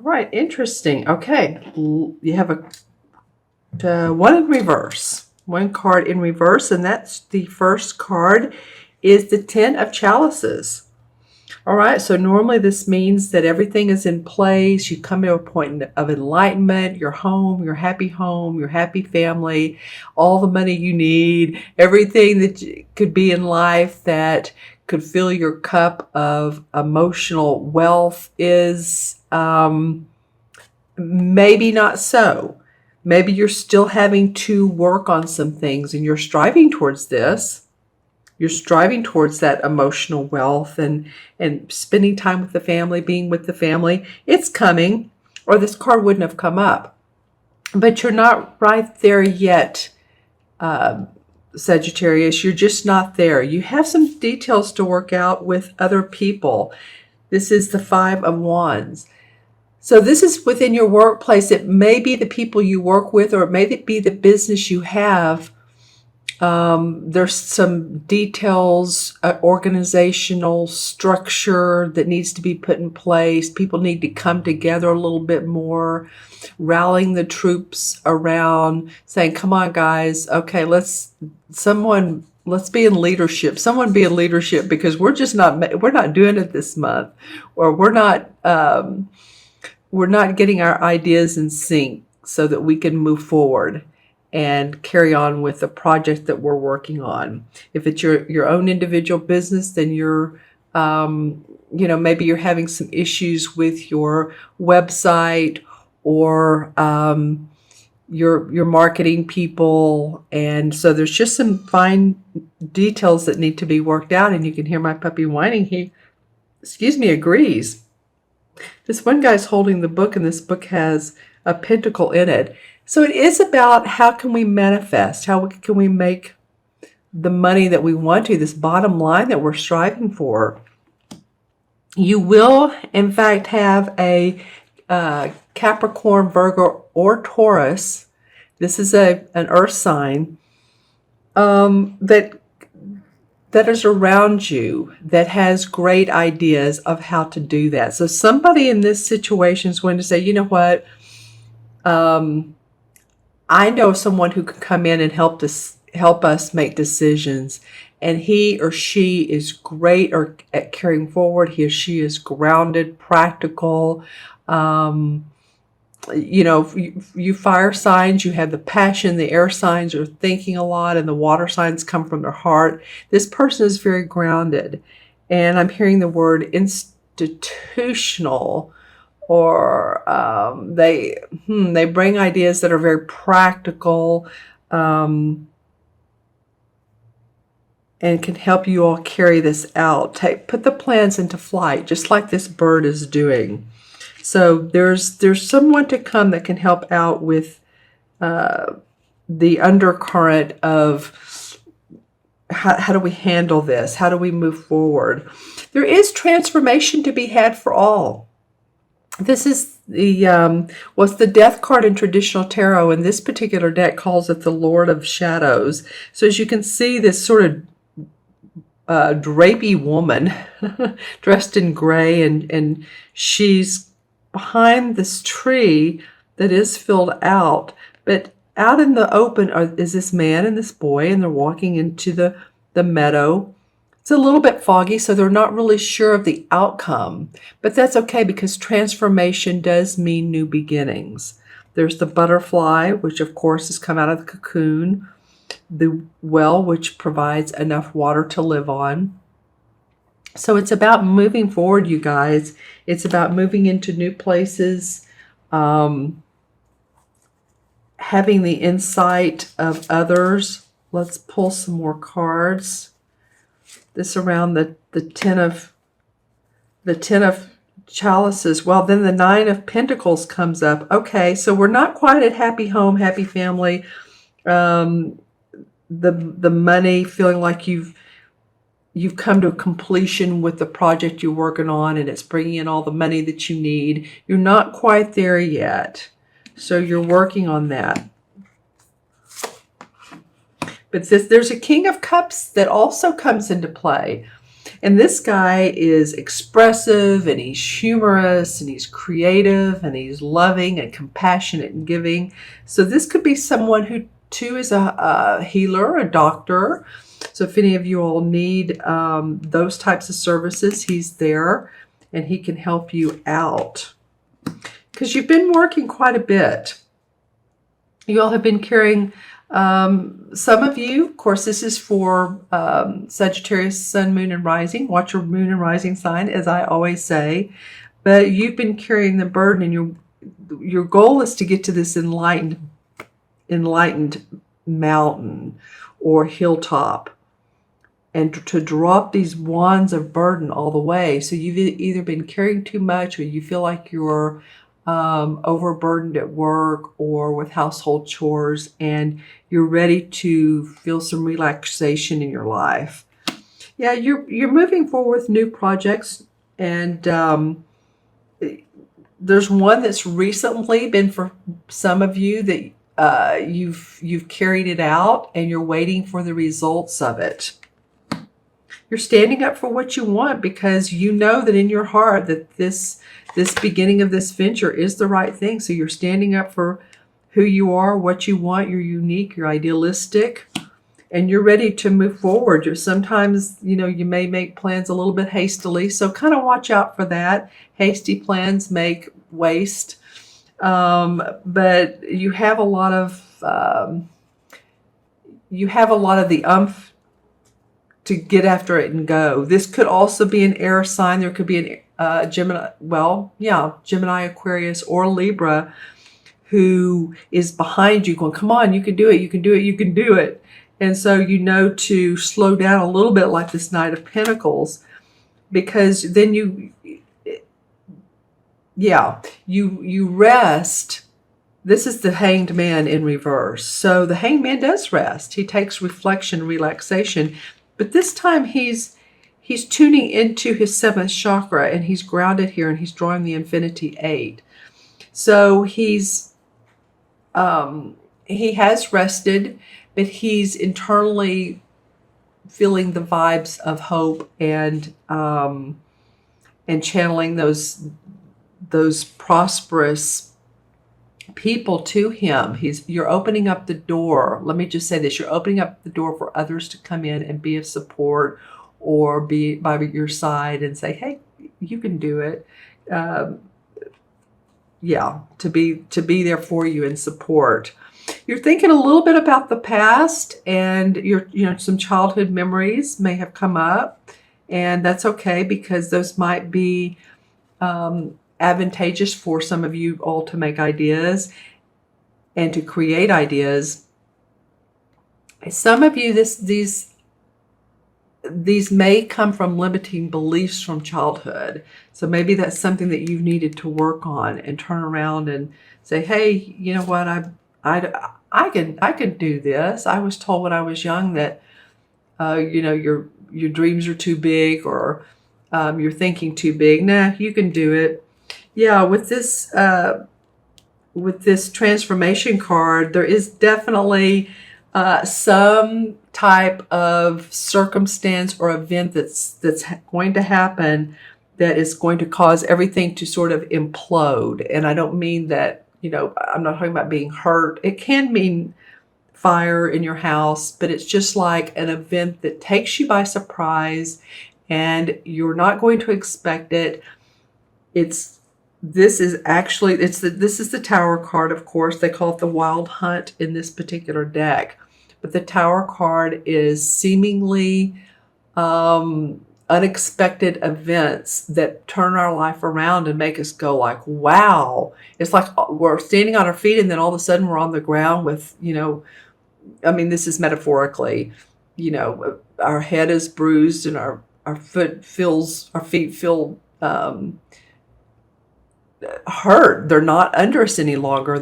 right, interesting. Okay, you have one in reverse. One card in reverse, and that's the first card is the Ten of Chalices. All right, so normally this means that everything is in place. You come to a point of enlightenment, your home, your happy family, all the money you need, everything that could be in life that could fill your cup of emotional wealth is maybe not so. Maybe you're still having to work on some things and you're striving towards this. You're striving towards that emotional wealth and spending time with the family, being with the family. It's coming, or this card wouldn't have come up. But you're not right there yet, Sagittarius. You're just not there. You have some details to work out with other people. This is the Five of Wands. So this is within your workplace. It may be the people you work with, or it may be the business you have. There's some details, organizational structure that needs to be put in place. People need to come together a little bit more, rallying the troops around, saying, come on, guys. Okay, let's be in leadership. Someone be in leadership, because we're not doing it this month, or we're not getting our ideas in sync so that we can move forward and carry on with the project that we're working on. If it's your own individual business, then you're, maybe you're having some issues with your website or your marketing people. And so there's just some fine details that need to be worked out. And you can hear my puppy whining. He, agrees. This one guy's holding the book, and this book has a pentacle in it. So it is about how can we manifest, how can we make the money that we want to, this bottom line that we're striving for. You will, in fact, have a Capricorn, Virgo, or Taurus. This is an earth sign that is around you, that has great ideas of how to do that. So somebody in this situation is going to say, you know what? I know someone who can come in and help us make decisions, and he or she is great at carrying forward. He or she is grounded, practical. You fire signs, you have the passion. The air signs are thinking a lot, and the water signs come from their heart. This person is very grounded, and I'm hearing the word institutional. Or they bring ideas that are very practical and can help you all carry this out. Put the plans into flight, just like this bird is doing. So there's someone to come that can help out with the undercurrent of how do we handle this? How do we move forward? There is transformation to be had for all. This is the Death card in traditional tarot, and this particular deck calls it the Lord of Shadows. So as you can see, this sort of drapey woman dressed in gray, and she's behind this tree that is filled out. But out in the open is this man and this boy, and they're walking into the meadow. It's a little bit foggy, so they're not really sure of the outcome. But that's okay, because transformation does mean new beginnings. There's the butterfly, which of course has come out of the cocoon. The well, which provides enough water to live on. So it's about moving forward, you guys. It's about moving into new places, having the insight of others. Let's pull some more cards. This around the ten of chalices. Well, then the Nine of Pentacles comes up. Okay, so we're not quite at happy home, happy family. The money, feeling like you've come to a completion with the project you're working on, and it's bringing in all the money that you need. You're not quite there yet, so you're working on that. But there's a King of Cups that also comes into play. And this guy is expressive, and he's humorous, and he's creative, and he's loving and compassionate and giving. So this could be someone who too is a healer, a doctor. So if any of you all need those types of services, he's there and he can help you out. Because you've been working quite a bit. You all have been carrying, some of you, of course, this is for Sagittarius, Sun, Moon, and Rising. Watch your Moon and Rising sign, as I always say. But you've been carrying the burden, and your goal is to get to this enlightened mountain or hilltop, and to drop these wands of burden all the way. So you've either been carrying too much, or you feel like you're overburdened at work or with household chores, and you're ready to feel some relaxation in your life. Yeah, you're moving forward with new projects, and there's one that's recently been for some of you that you've carried it out, and you're waiting for the results of it. You're standing up for what you want because you know that in your heart that this beginning of this venture is the right thing. So you're standing up for who you are, what you want. You're unique, you're idealistic, and you're ready to move forward. Sometimes, you may make plans a little bit hastily. So kind of watch out for that. Hasty plans make waste. But you have a lot of the to get after it and go. This could also be an air sign. There could be an Gemini, Aquarius, or Libra who is behind you going, come on, you can do it, you can do it, you can do it. And so to slow down a little bit, like this Knight of Pentacles, because then you rest. This is the Hanged Man in reverse. So the Hanged Man does rest. He takes reflection, relaxation. But this time he's tuning into his 7th chakra, and he's grounded here, and he's drawing the Infinity 8. So he has rested, but he's internally feeling the vibes of hope and channeling those prosperous people to him. You're opening up the door. Let me just say this. You're opening up the door for others to come in and be of support, or be by your side and say, hey, you can do it. To be there for you and support. You're thinking a little bit about the past, and some childhood memories may have come up, and that's okay, because those might be advantageous for some of you all to make ideas and to create ideas. Some of you, these may come from limiting beliefs from childhood. So maybe that's something that you've needed to work on and turn around and say, hey, you know what, I can do this. I was told when I was young that your dreams are too big, or you're thinking too big. Nah, you can do it. Yeah, with this transformation card, there is definitely some type of circumstance or event that's going to happen that is going to cause everything to sort of implode. And I don't mean that, I'm not talking about being hurt. It can mean fire in your house, but it's just like an event that takes you by surprise, and you're not going to expect it. This is the Tower card, of course. They call it the Wild Hunt in this particular deck. But the Tower card is seemingly unexpected events that turn our life around and make us go like, wow. It's like we're standing on our feet, and then all of a sudden we're on the ground with, this is metaphorically, our head is bruised, and our feet feel hurt. They're not under us any longer.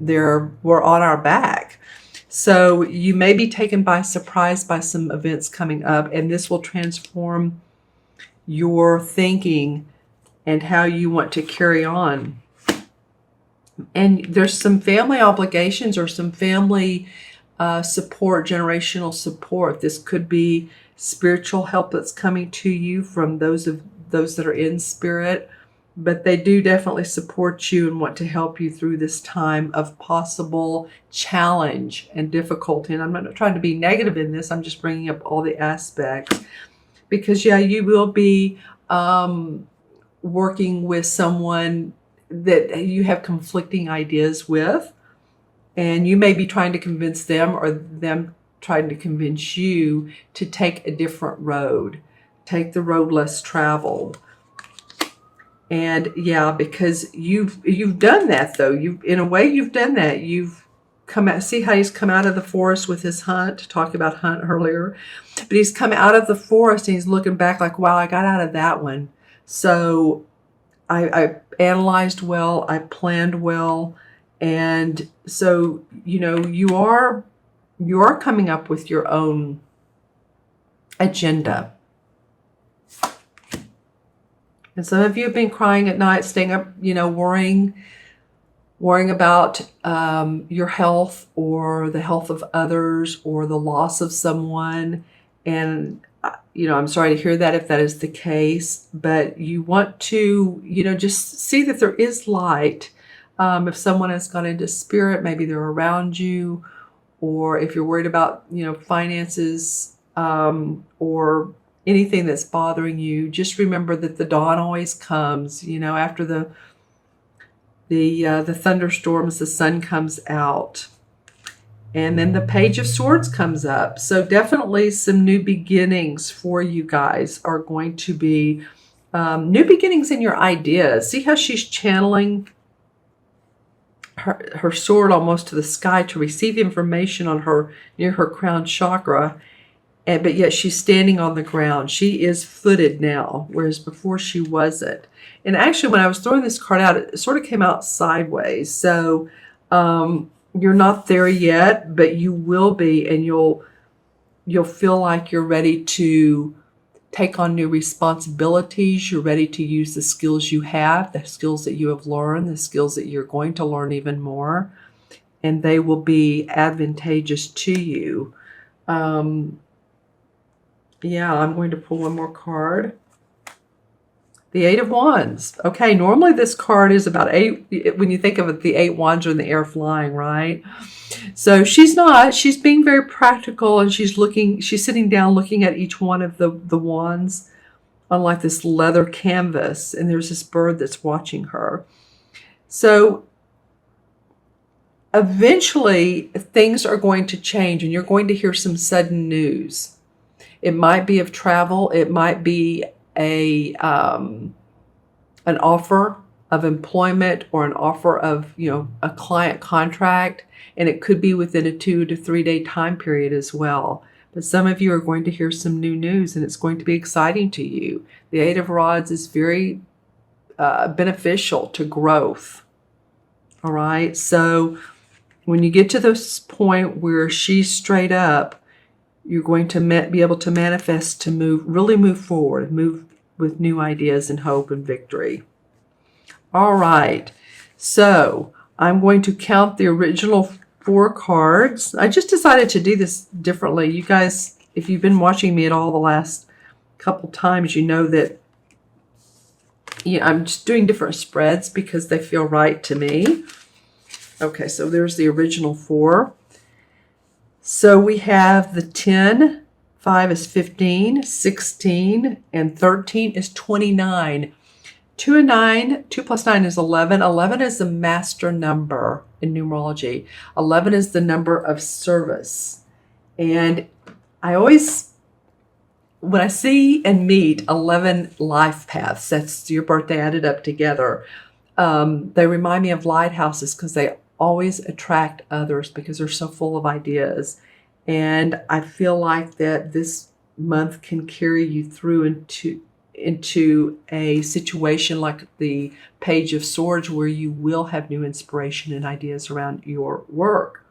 We're on our back. So you may be taken by surprise by some events coming up, and this will transform your thinking and how you want to carry on. And there's some family obligations or some family support, generational support. This could be spiritual help that's coming to you from those that are in spirit, but they do definitely support you and want to help you through this time of possible challenge and difficulty. And I'm not trying to be negative in this. I'm just bringing up all the aspects because, yeah, you will be working with someone that you have conflicting ideas with, and you may be trying to convince them or them trying to convince you to take a different road, take the road less traveled. And yeah, because you've done that though. In a way you've done that. You've come out, see how he's come out of the forest with his hunt, talk about hunt earlier. But he's come out of the forest and he's looking back like, wow, I got out of that one. So I analyzed well, I planned well, and so you are coming up with your own agenda. And some of you have been crying at night, staying up, worrying about your health or the health of others or the loss of someone. And I'm sorry to hear that if that is the case, but you want to, just see that there is light. If someone has gone into spirit, maybe they're around you, or if you're worried about, finances, or anything that's bothering you, just remember that the dawn always comes, after the thunderstorms, the sun comes out. And then the Page of Swords comes up. So definitely some new beginnings for you guys are going to be new beginnings in your ideas. See how she's channeling her sword almost to the sky to receive information on near her crown chakra. But yet she's standing on the ground. She is footed now, whereas before she wasn't. And actually, when I was throwing this card out, it sort of came out sideways. So you're not there yet, but you will be, and you'll feel like you're ready to take on new responsibilities. You're ready to use the skills you have, the skills that you have learned, the skills that you're going to learn even more, and they will be advantageous to you. Yeah, I'm going to pull one more card. The Eight of Wands. Okay, normally this card is about 8. When you think of it, the 8 wands are in the air flying, right? So she's not. She's being very practical, and she's sitting down looking at each one of the wands on like this leather canvas, and there's this bird that's watching her. So eventually things are going to change, and you're going to hear some sudden news. It might be of travel. It might be an offer of employment or an offer of, a client contract. And it could be within a 2 to 3 day time period as well. But some of you are going to hear some new news, and it's going to be exciting to you. The Eight of Rods is very beneficial to growth. All right. So when you get to this point where she's straight up, you're going to be able to manifest to really move forward, move with new ideas and hope and victory. All right. So I'm going to count the original 4 cards. I just decided to do this differently. You guys, if you've been watching me at all the last couple times, you know that I'm just doing different spreads because they feel right to me. Okay, so there's the original 4. So we have the 10, 5 is 15, 16, and 13 is 29. 2 and 9, 2 plus 9 is 11. 11 is the master number in numerology. 11 is the number of service. And I always, when I see and meet 11 life paths, that's your birthday added up together, they remind me of lighthouses because they always attract others because they're so full of ideas. And I feel like that this month can carry you through into a situation like the Page of Swords, where you will have new inspiration and ideas around your work.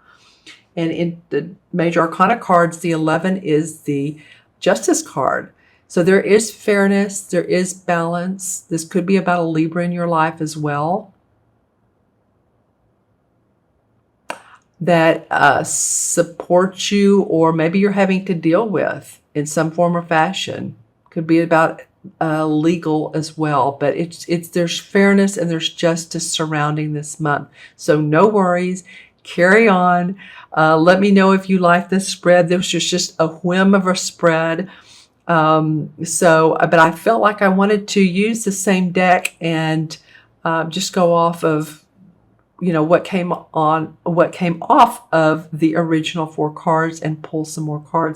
And in the Major Arcana cards, the 11 is the Justice card. So there is fairness, there is balance. This could be about a Libra in your life as well, that supports you, or maybe you're having to deal with in some form or fashion. Could be about legal as well, but there's fairness and there's justice surrounding this month. So no worries, carry on. Let me know if you like this spread. This was just a whim of a spread. But I felt like I wanted to use the same deck and just go off of what came off of the original 4 cards and pull some more cards.